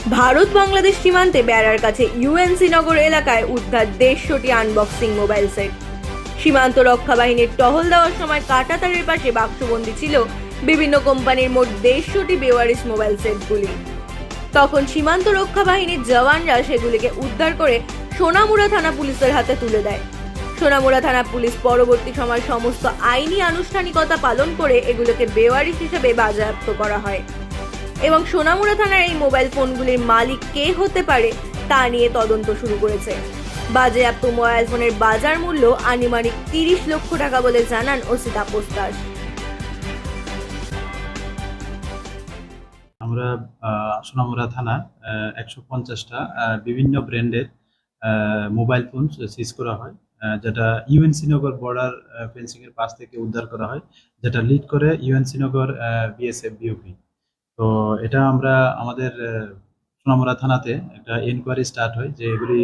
ভারত বাংলাদেশ সীমান্তে বেড়ার কাছে ইউএনসি নগর এলাকায় উদ্ধার 150টি আনবক্সিং মোবাইল সেট। সীমান্ত রক্ষা বাহিনীর টহল দেওয়ার সময় কাঁটাতারের পাশে বাক্সবন্দি ছিল বিভিন্ন কোম্পানির মোট 150টি বেওয়ারিশ মোবাইল সেটগুলি। তখন সীমান্ত রক্ষা বাহিনীর জওয়ানরা সেগুলিকে উদ্ধার করে সোনামুড়া থানা পুলিশের হাতে তুলে দেয়। সোনামুড়া থানা পুলিশ পরবর্তী সময় সমস্ত আইনি আনুষ্ঠানিকতা পালন করে এগুলোকে বেওয়ারিশ হিসেবে বাজেয়াপ্ত করা হয় এবং সোনামুড়া থানার এই মোবাইল ফোনগুলির মালিক কে হতে পারে তা নিয়ে তদন্ত শুরু করেছে। বাজেয়াপ্ত মোবাইল ফোনের বাজার মূল্য আনুমানিক 30 লক্ষ টাকা বলে জানান ওসি তাপস দাস। আমরা সোনামুড়া থানা 150টা বিভিন্ন ব্র্যান্ডের মোবাইল ফোন সিজ করা হয়, যেটা ইউএনসি নগর বর্ডার ফেন্সিং এর পাশ থেকে উদ্ধার করা হয়, যেটা লিড করে ইউএনসি নগর বিএসএফ বিওপি। তো এটা আমরা আমাদের সোনামুড়া থানাতে একটা এনকোয়ারি স্টার্ট হয় যে এগুলি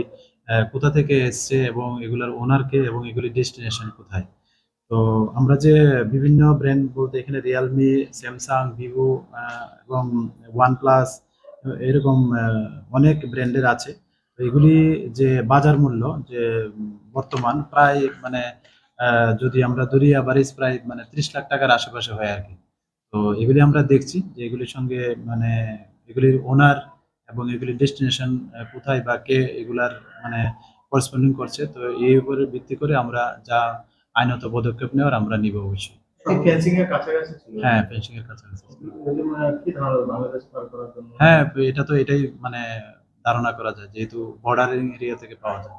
কোথা থেকে এসছে এবং এগুলোর ওনারকে এবং এগুলি ডেস্টিনেশন কোথায়। তো আমরা যে বিভিন্ন ব্র্যান্ড বলতে এখানে রিয়েলমি, স্যামসাং, ভিভো এবং ওয়ানপ্লাস এরকম অনেক ব্র্যান্ডের আছে। তো এগুলি যে বাজার মূল্য যে বর্তমান প্রায় মানে যদি আমরা ধরি অ্যাভারেজ প্রায় মানে 30 লাখ টাকার আশেপাশে হয় আর কি। তো এগুলি আমরা দেখছি যে এগুলির সঙ্গে মানে এগুলির ওনার এবং এগুলির ডেস্টিনেশন কোথায় বা কে এগুলার মানে করসপন্ডিং করছে। তো এই উপরে ভিত্তি করে আমরা যা আইনত পদক্ষেপ নেওয়ার আমরা নিব অবশ্যই। ফেন্সিং এর কাছাকাছি ছিল। হ্যাঁ, ফেন্সিং এর কাছাকাছি ছিল। কি ধারণা বাংলাদেশ পার করার জন্য? হ্যাঁ, এটা তো এটাই মানে ধারণা করা যায় যেহেতু বর্ডারিং এরিয়া থেকে পাওয়া যায়।